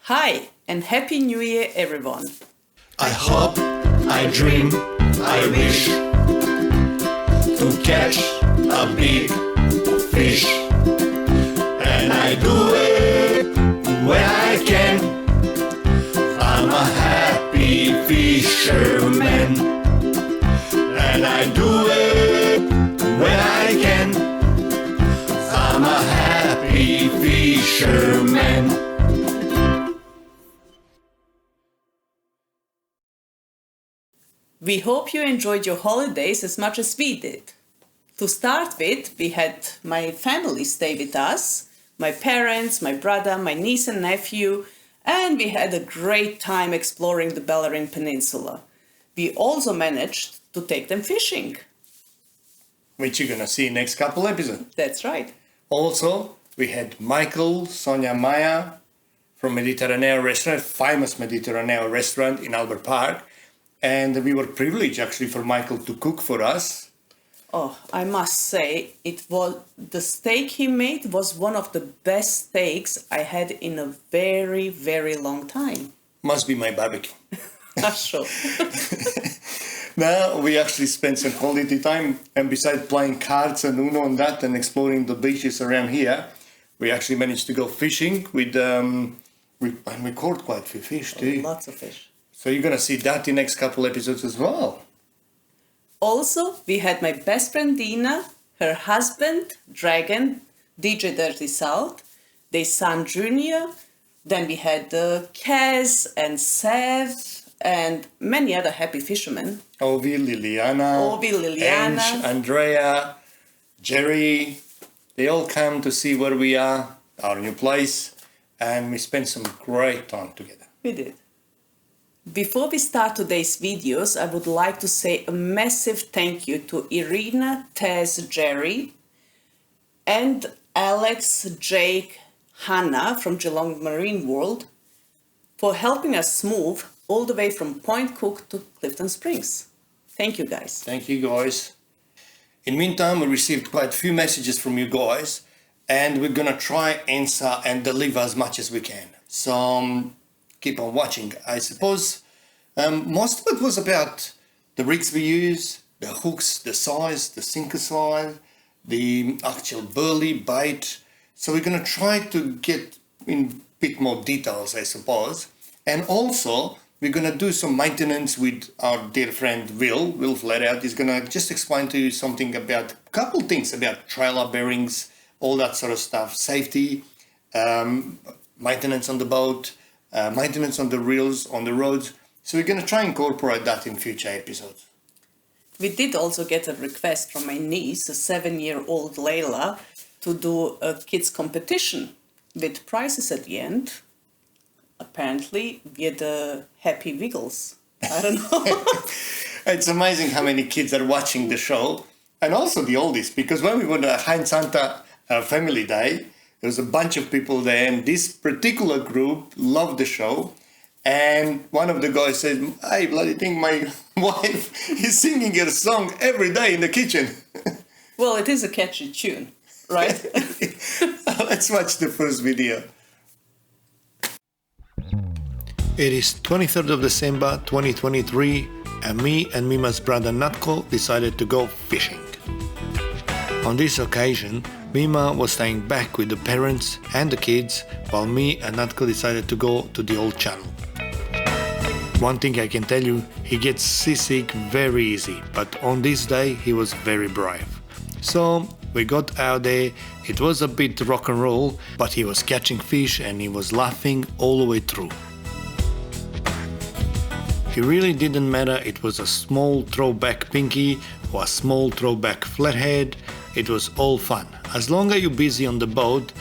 Hi and Happy New Year everyone! I hope, I dream, I wish to catch a big fish, and I do it when I can. I'm a happy fisherman, and I do it when I can. I'm a happy fisherman. We hope you enjoyed your holidays as much as we did. To start with, we had my family stay with us, my parents, my brother, my niece and nephew, and we had a great time exploring the Bellarine Peninsula. We also managed to take them fishing. Which you're gonna see next couple episodes. That's right. Also, we had Michael, Sonia, Maya from Mediterranean restaurant, famous Mediterranean restaurant in Albert Park. And we were privileged actually for Michael to cook for us. Oh, I must say, the steak he made was one of the best steaks I had in a very, very long time. Must be my barbecue. Sure. Now we actually spent some quality time, and besides playing cards and Uno and that and exploring the beaches around here, we actually managed to go fishing with, and we caught quite a few fish too. Lots of fish. So you're going to see that in the next couple episodes as well. Also, we had my best friend Dina, her husband, Dragon, DJ Dirty South, their son Junior, then we had Kaz and Sev and many other happy fishermen. Ovi, Liliana, Ange, Andrea, Jerry, they all come to see where we are, our new place, and we spent some great time together. We did. Before we start today's videos, I would like to say a massive thank you to Irina, Tez, Jerry, and Alex, Jake, Hannah from Geelong Marine World for helping us move all the way from Point Cook to Clifton Springs. Thank you, guys. Thank you, guys. In the meantime, we received quite a few messages from you guys, and we're going to try, answer, and deliver as much as we can. So keep on watching. I suppose most of it was about the rigs we use, the hooks, the size, the sinker size, the actual burley bait. So we're going to try to get in a bit more details, I suppose. And also, we're going to do some maintenance with our dear friend Will Flatout. He's going to just explain to you something about, a couple things about trailer bearings, all that sort of stuff, safety, maintenance on the boat, maintenance on the reels, on the roads. So we're going to try and incorporate that in future episodes. We did also get a request from my niece, a 7-year-old Layla, to do a kids competition with prizes at the end. Apparently, we had happy wiggles. I don't know. It's amazing how many kids are watching the show, and also the oldies, because when we went to Hein Santa Family Day, there was a bunch of people there, and this particular group loved the show. And one of the guys said, "I bloody think my wife is singing her song every day in the kitchen." Well, it is a catchy tune, right? Let's watch the first video. It is 23rd of December 2023, and me and Mima's brother Natko decided to go fishing. On this occasion, Mima was staying back with the parents and the kids, while me and Natko decided to go to the old channel. One thing I can tell you, he gets seasick very easy, but on this day he was very brave. So we got out there, it was a bit rock and roll, but he was catching fish and he was laughing all the way through. It really didn't matter, it was a small throwback pinky or a small throwback flathead, it was all fun. As long as you're busy on the boat,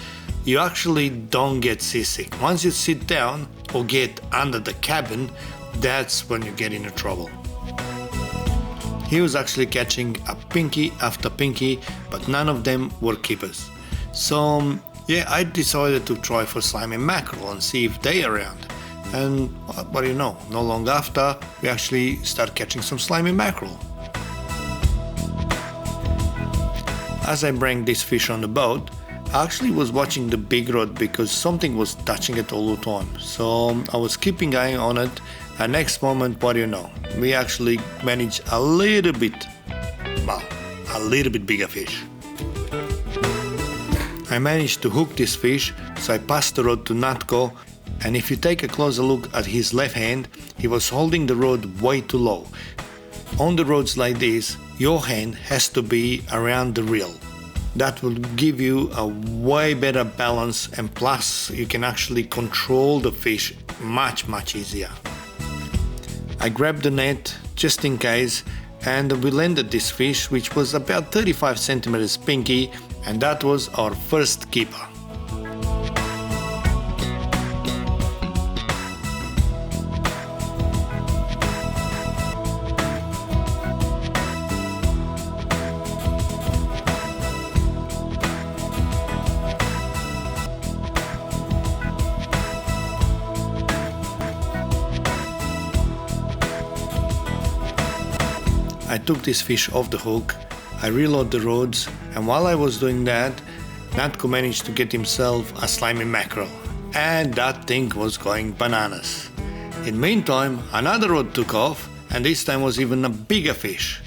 you actually don't get seasick. Once you sit down or get under the cabin, that's when you get into trouble. He was actually catching a pinky after pinky, but none of them were keepers. So yeah, I decided to try for slimy mackerel and see if they are around. And what do you know, not long after, we actually start catching some slimy mackerel. As I bring this fish on the boat, I actually was watching the big rod because something was touching it all the time. So I was keeping an eye on it, and next moment, what do you know? We actually managed a little bit bigger fish. I managed to hook this fish, so I passed the rod to Natko, and if you take a closer look at his left hand, he was holding the rod way too low. On the rods like this, your hand has to be around the reel. That will give you a way better balance, and plus you can actually control the fish much easier. I grabbed the net just in case, and we landed this fish, which was about 35 centimeters pinky, and that was our first keeper. I took this fish off the hook, I reloaded the rods, and while I was doing that, Natko managed to get himself a slimy mackerel, and that thing was going bananas. In the meantime, another rod took off, and this time was even a bigger fish.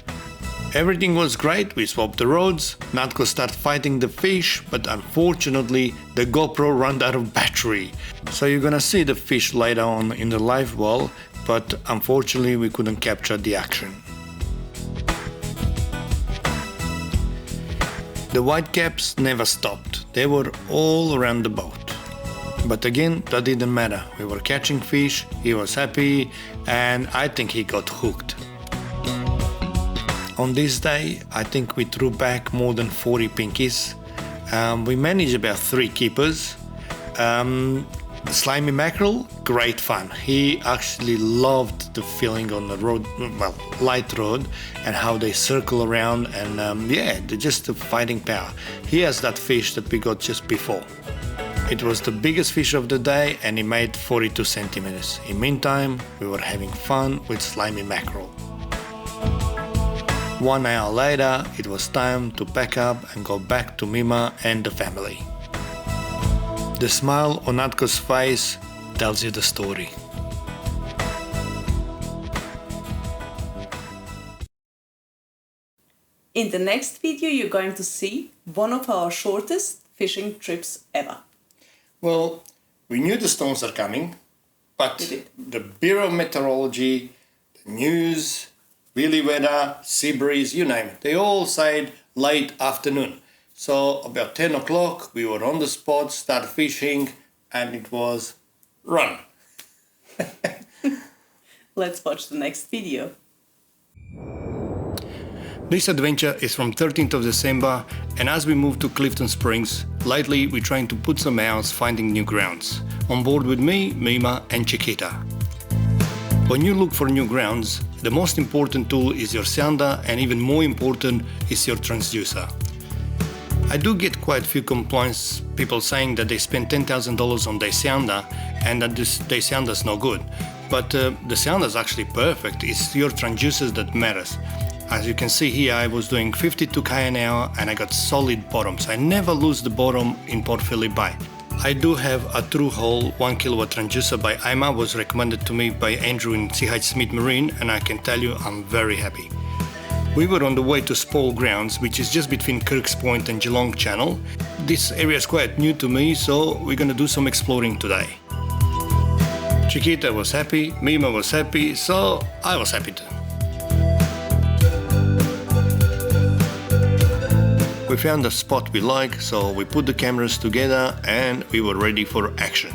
Everything was great, we swapped the rods, Natko started fighting the fish, but unfortunately the GoPro ran out of battery. So you're gonna see the fish later on in the live well, but unfortunately we couldn't capture the action. The whitecaps never stopped, they were all around the boat. But again, that didn't matter, we were catching fish, he was happy, and I think he got hooked. On this day, I think we threw back more than 40 pinkies. We managed about 3 keepers. Slimy mackerel, great fun. He actually loved the feeling on the road, well, light road, and how they circle around, and yeah, just the fighting power. He has that fish that we got just before. It was the biggest fish of the day, and he made 42 centimeters. In the meantime, we were having fun with slimy mackerel. 1 hour later, it was time to pack up and go back to Mima and the family. The smile on Natko's face tells you the story. In the next video, you're going to see one of our shortest fishing trips ever. Well, we knew the storms are coming, but the Bureau of Meteorology, the news, wheelie weather, sea breeze, you name it, they all said late afternoon. So about 10 o'clock, we were on the spot, started fishing, and it was run. Let's watch the next video. This adventure is from 13th of December, and as we move to Clifton Springs, lately we're trying to put some hours finding new grounds. On board with me, Mima and Chiquita. When you look for new grounds, the most important tool is your sounder, and even more important is your transducer. I do get quite a few complaints, people saying that they spend $10,000 on their sounder and that their sounder's no good. But the sounder's actually perfect, it's your transducers that matters. As you can see here, I was doing 52 km an hour and I got solid bottoms. I never lose the bottom in Port Phillip Bay. I do have a true hole 1 kilowatt transducer by IMA, was recommended to me by Andrew in CH Smith Marine, and I can tell you I'm very happy. We were on the way to Spall Grounds, which is just between Kirk's Point and Geelong Channel. This area is quite new to me, so we're gonna do some exploring today. Chiquita was happy, Mima was happy, so I was happy too. We found a spot we like, so we put the cameras together and we were ready for action.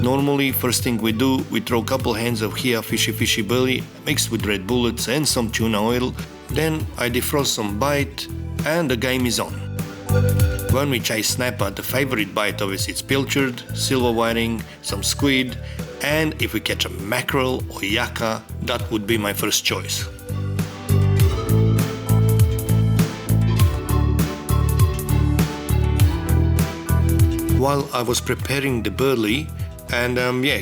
Normally, first thing we do, we throw a couple hands of Hia Fishy Belly mixed with red bullets and some tuna oil. Then I defrost some bait and the game is on. When we chase snapper, the favorite bait obviously is pilchard, silver whiting, some squid, and if we catch a mackerel or yakka, that would be my first choice. While I was preparing the burley and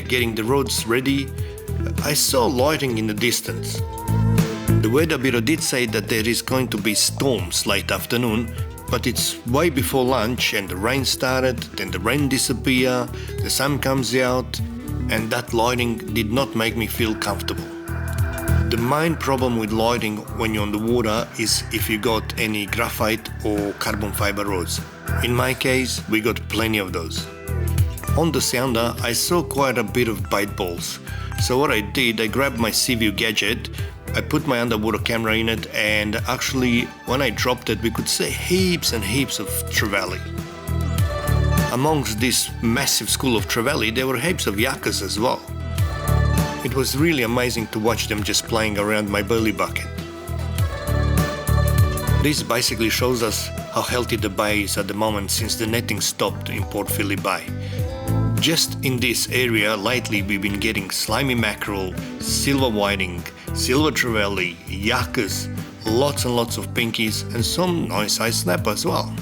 getting the rods ready, I saw lighting in the distance. The weather bureau did say that there is going to be storms late afternoon, but it's way before lunch and the rain started, then the rain disappeared, the sun comes out, and that lighting did not make me feel comfortable. The main problem with lighting when you're on the water is if you got any graphite or carbon fiber rods. In my case, we got plenty of those. On the sounder, I saw quite a bit of bite balls. So what I did, I grabbed my Sea-View gadget, I put my underwater camera in it, and actually when I dropped it, we could see heaps and heaps of trevally. Amongst this massive school of trevally, there were heaps of yuccas as well. It was really amazing to watch them just playing around my belly bucket. This basically shows us how healthy the bay is at the moment since the netting stopped in Port Phillip Bay. Just in this area lately we've been getting slimy mackerel, silver whiting, silver trevally, yuccas, lots and lots of pinkies and some nice sized snapper as well.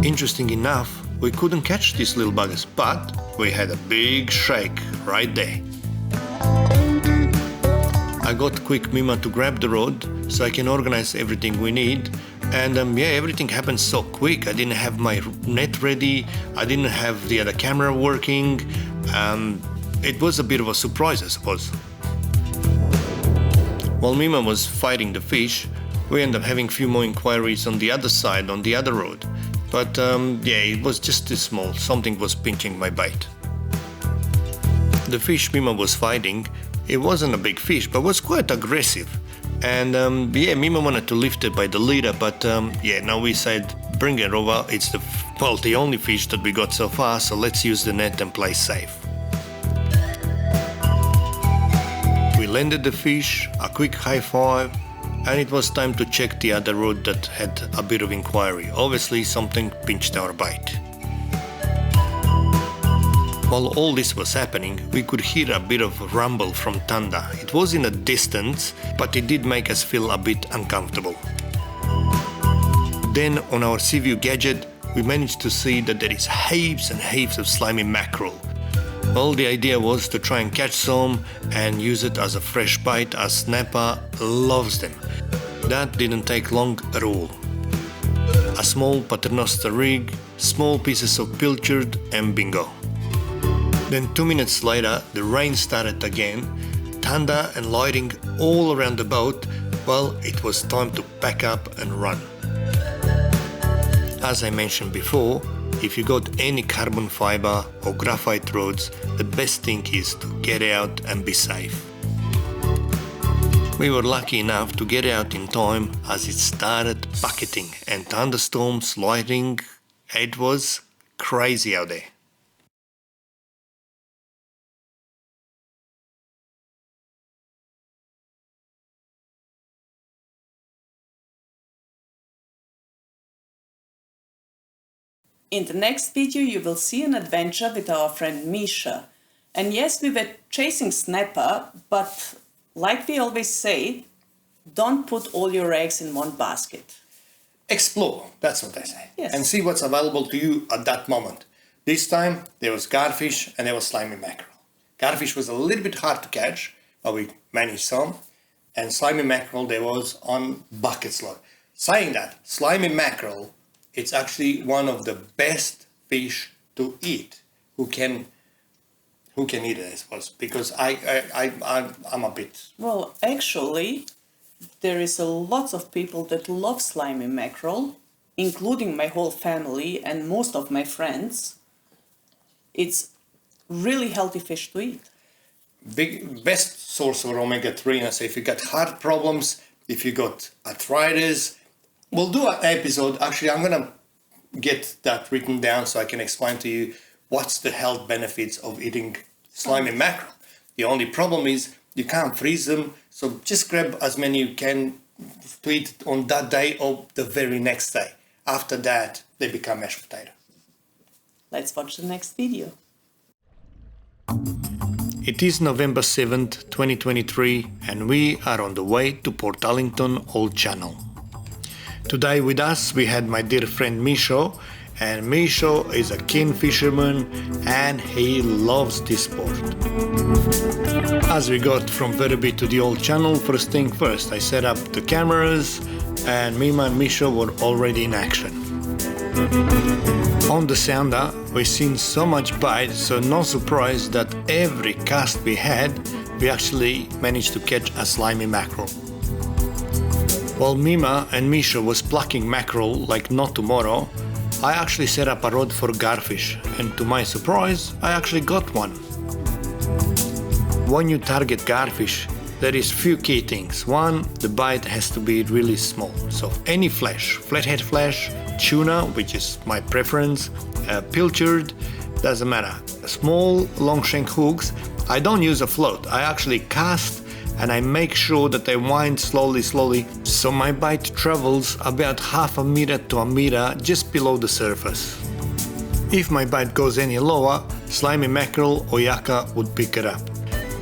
Interesting enough, we couldn't catch these little buggers, but we had a big shake right there. I got quick Mima to grab the rod so I can organize everything we need. And everything happened so quick. I didn't have my net ready, I didn't have the other camera working. It was a bit of a surprise, I suppose. While Mima was fighting the fish, we ended up having a few more inquiries on the other side, on the other road. But it was just too small, something was pinching my bait. The fish Mima was fighting, it wasn't a big fish, but was quite aggressive. And Mima wanted to lift it by the leader, but now we said bring it over. It's the only fish that we got so far, so let's use the net and play safe. We landed the fish, a quick high five, and it was time to check the other rod that had a bit of inquiry. Obviously something pinched our bite. While all this was happening, we could hear a bit of rumble from thunder. It was in a distance, but it did make us feel a bit uncomfortable. Then on our Sea-View gadget, we managed to see that there is heaps and heaps of slimy mackerel. Well, the idea was to try and catch some and use it as a fresh bite, as snapper loves them. That didn't take long at all. A small paternoster rig, small pieces of pilchard, and bingo. Then 2 minutes later, the rain started again, thunder and lightning all around the boat. Well, it was time to pack up and run. As I mentioned before, if you got any carbon fiber or graphite rods, the best thing is to get out and be safe. We were lucky enough to get out in time as it started bucketing and thunderstorms, lightning. It was crazy out there. In the next video you will see an adventure with our friend Misha. And yes, we were chasing snapper, but like we always say, don't put all your eggs in one basket. Explore, that's what I say. Yes. And see what's available to you at that moment. This time there was garfish and there was slimy mackerel. Garfish was a little bit hard to catch, but we managed some. And slimy mackerel there was on buckets load. Saying that, slimy mackerel, it's actually one of the best fish to eat. Who can eat it, I suppose, because I'm a bit... Well, actually, there is a lot of people that love slimy mackerel, including my whole family and most of my friends. It's really healthy fish to eat. Best source of omega-3, and so if you got heart problems, if you got arthritis, we'll do an episode. Actually, I'm gonna get that written down so I can explain to you what's the health benefits of eating slimy mackerel. The only problem is you can't freeze them, so just grab as many you can to eat on that day or the very next day. After that, they become mashed potato. Let's watch the next video. It is November 7th, 2023, and we are on the way to Portarlington Old Channel. Today with us we had my dear friend Misha, and Misha is a keen fisherman and he loves this sport. As we got from Verbi to the Old Channel, first thing first, I set up the cameras and Mima and Misha were already in action. On the sounder, we've seen so much bite, so no surprise that every cast we had, we actually managed to catch a slimy mackerel. While Mima and Misha was plucking mackerel like no tomorrow, I actually set up a rod for garfish, and to my surprise, I actually got one. When you target garfish, there is few key things. One, the bite has to be really small. So any flesh, flathead flesh, tuna, which is my preference, pilchard, doesn't matter. Small long shank hooks, I don't use a float. I actually cast and I make sure that I wind slowly, so my bite travels about half a meter to a meter just below the surface. If my bite goes any lower, slimy mackerel or yakka would pick it up.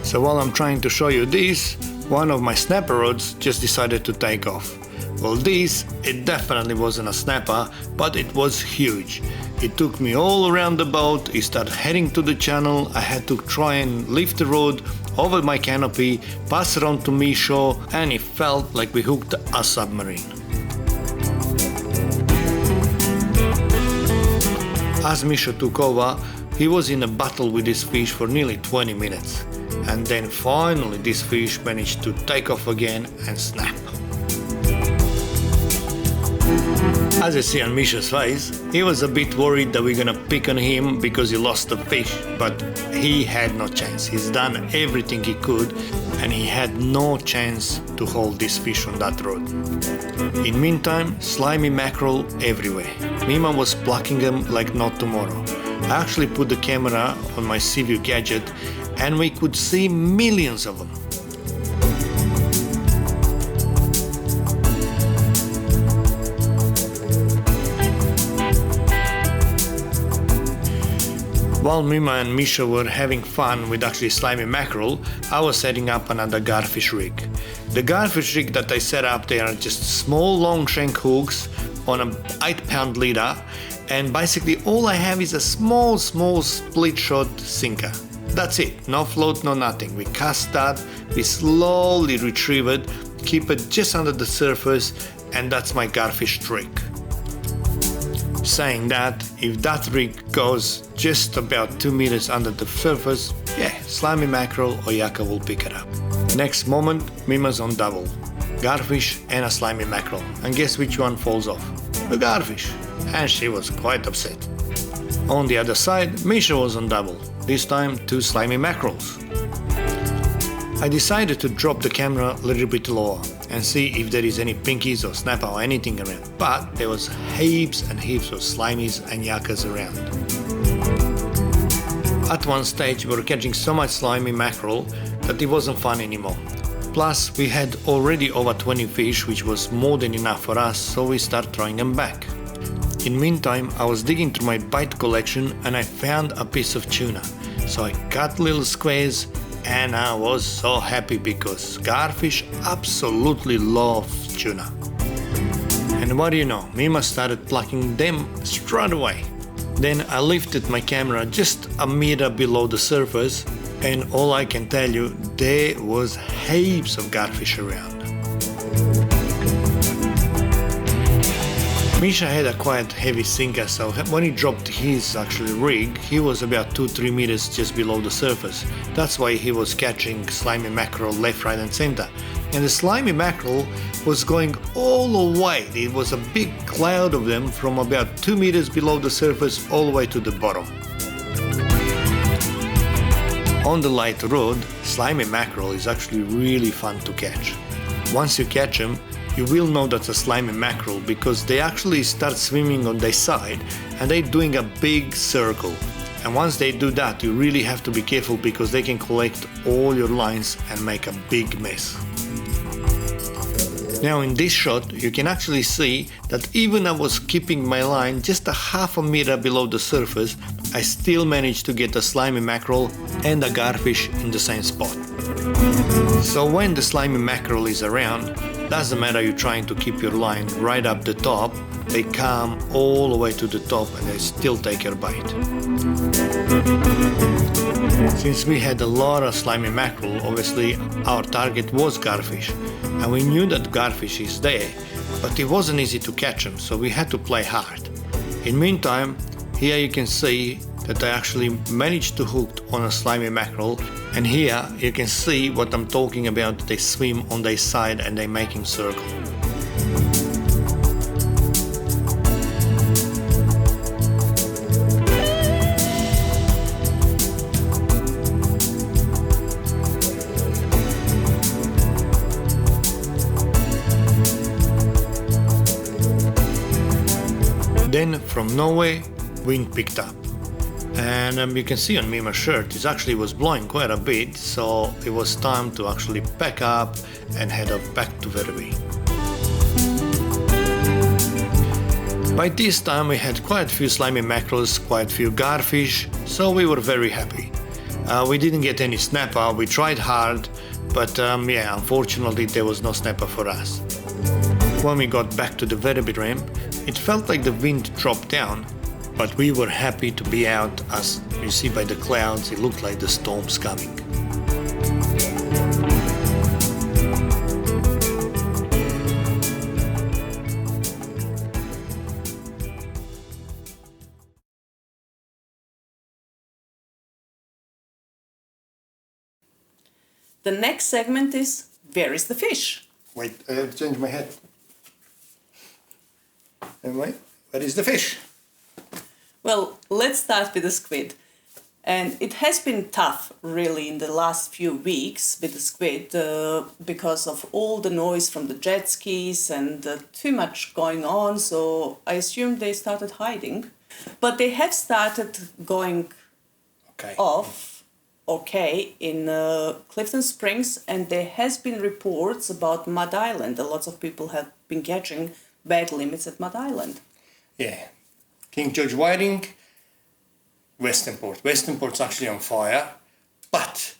So while I'm trying to show you this, one of my snapper rods just decided to take off. Well, this, it definitely wasn't a snapper, but it was huge. It took me all around the boat, it started heading to the channel, I had to try and lift the rod over my canopy, pass it on to Misha, and it felt like we hooked a submarine. As Misha took over, he was in a battle with this fish for nearly 20 minutes. And then finally this fish managed to take off again and snap. As you see on Misha's face, he was a bit worried that we're gonna pick on him because he lost the fish, but he had no chance. He's done everything he could and he had no chance to hold this fish on that rod. In meantime, slimy mackerel everywhere. Mima was plucking them like no tomorrow. I actually put the camera on my Seaview gadget and we could see millions of them. While Mima and Misha were having fun with actually slimy mackerel, I was setting up another garfish rig. The garfish rig that I set up, they are just small long shank hooks on a 8-pound leader, and basically all I have is a small split shot sinker. That's it, no float, no nothing. We cast that, we slowly retrieve it, keep it just under the surface, and that's my garfish trick. Saying that, if that rig goes just about 2 meters under the surface, yeah, slimy mackerel or yakka will pick it up. Next moment, Mima's on double. Garfish and a slimy mackerel. And guess which one falls off? The garfish. And she was quite upset. On the other side, Misha was on double. This time 2 slimy mackerels. I decided to drop the camera a little bit lower and see if there is any pinkies or snapper or anything around, but there was heaps and heaps of slimies and yakkas around. At one stage we were catching so much slimy mackerel that it wasn't fun anymore. Plus we had already over 20 fish, which was more than enough for us, so we started throwing them back. In meantime, I was digging through my bite collection and I found a piece of tuna. So I cut little squares and I was so happy because garfish absolutely love tuna. And what do you know, Mima started plucking them straight away. Then I lifted my camera just a meter below the surface and all I can tell you, there was heaps of garfish around. Misha had a quite heavy sinker, so when he dropped his actual rig, he was about 2-3 meters just below the surface. That's why he was catching slimy mackerel left, right and center. And the slimy mackerel was going all the way. It was a big cloud of them from about 2 meters below the surface all the way to the bottom. On the light rod, slimy mackerel is actually really fun to catch. Once you catch them, you will know that's a slimy mackerel because they actually start swimming on their side and they're doing a big circle. And once they do that, you really have to be careful because they can collect all your lines and make a big mess. Now in this shot, you can actually see that even I was keeping my line just a half a meter below the surface, I still managed to get a slimy mackerel and a garfish in the same spot. So when the slimy mackerel is around, doesn't matter you're trying to keep your line right up the top, they come all the way to the top and they still take your bite. Since we had a lot of slimy mackerel, obviously our target was garfish. and we knew that garfish is there, but it wasn't easy to catch them, so we had to play hard. In meantime, here you can see that I actually managed to hook on a slimy mackerel, and here you can see what I'm talking about. They swim on their side and they're making circle. Then from nowhere, wind picked up. And you can see on me my shirt, it actually was blowing quite a bit, so it was time to actually pack up and head off back to Verbi. By this time we had quite a few slimy mackerels, quite a few garfish, so we were very happy. We didn't get any snapper, we tried hard, but yeah, unfortunately there was no snapper for us. When we got back to the Verbi ramp, it felt like the wind dropped down, but we were happy to be out. As you see by the clouds, it looked like the storm's coming. The next segment is, where is the fish? Wait, I have to change my head. Anyway, where is the fish? Well, let's start with the squid. And it has been tough, really, in the last few weeks with the squid because of all the noise from the jet skis and too much going on. So I assume they started hiding. But they have started going off, in Clifton Springs. And there has been reports about Mud Island. Lots of people have been catching bag limits at Mud Island. Yeah. King George Whiting, Westernport. Westernport's actually on fire, but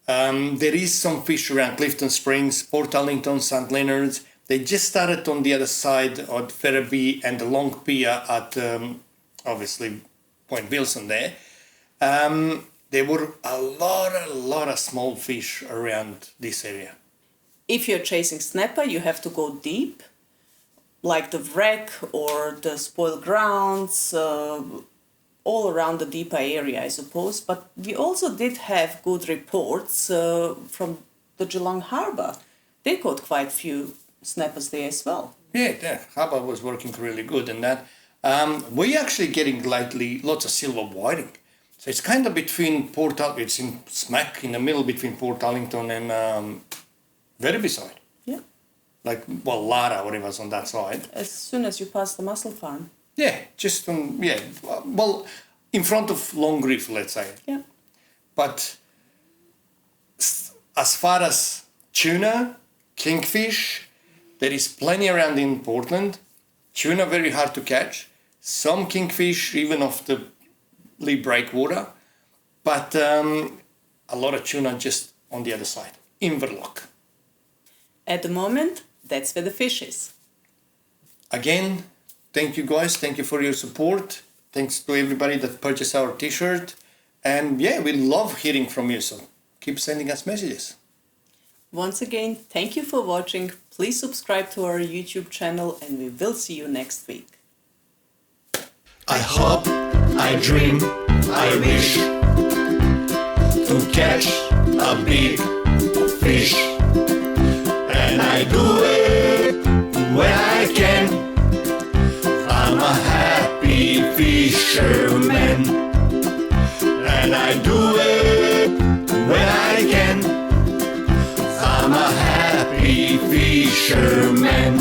there is some fish around Clifton Springs, Portarlington, St. Leonard's. They just started on the other side of Verbi and the Long Pier at, obviously, Point Wilson there. There were a lot of small fish around this area. If you're chasing snapper, you have to go deep, like the wreck or the spoiled grounds, all around the deeper area, I suppose. But we also did have good reports from the Geelong Harbour. They caught quite a few snappers there as well. Yeah, the harbour was working really good in that. We're actually getting lately lots of silver whiting. So it's kind of between it's in smack in the middle between Portarlington and Verbi side. Yeah. Like, well, Lara, whatever's on that side. As soon as you pass the mussel farm. Yeah, just well, in front of Long Reef, let's say. Yeah. But as far as tuna, kingfish, there is plenty around in Portland. Tuna very hard to catch. Some kingfish even off the lee breakwater, but a lot of tuna just on the other side, in Verloc. At the moment, that's where the fish is. Again, thank you guys. Thank you for your support. Thanks to everybody that purchased our t-shirt. And yeah, we love hearing from you, so keep sending us messages. Once again, thank you for watching. Please subscribe to our YouTube channel and we will see you next week. I hope, I dream, I wish to catch a big fish. And I do it when I can. I'm a happy fisherman. And I do it when I can. I'm a happy fisherman.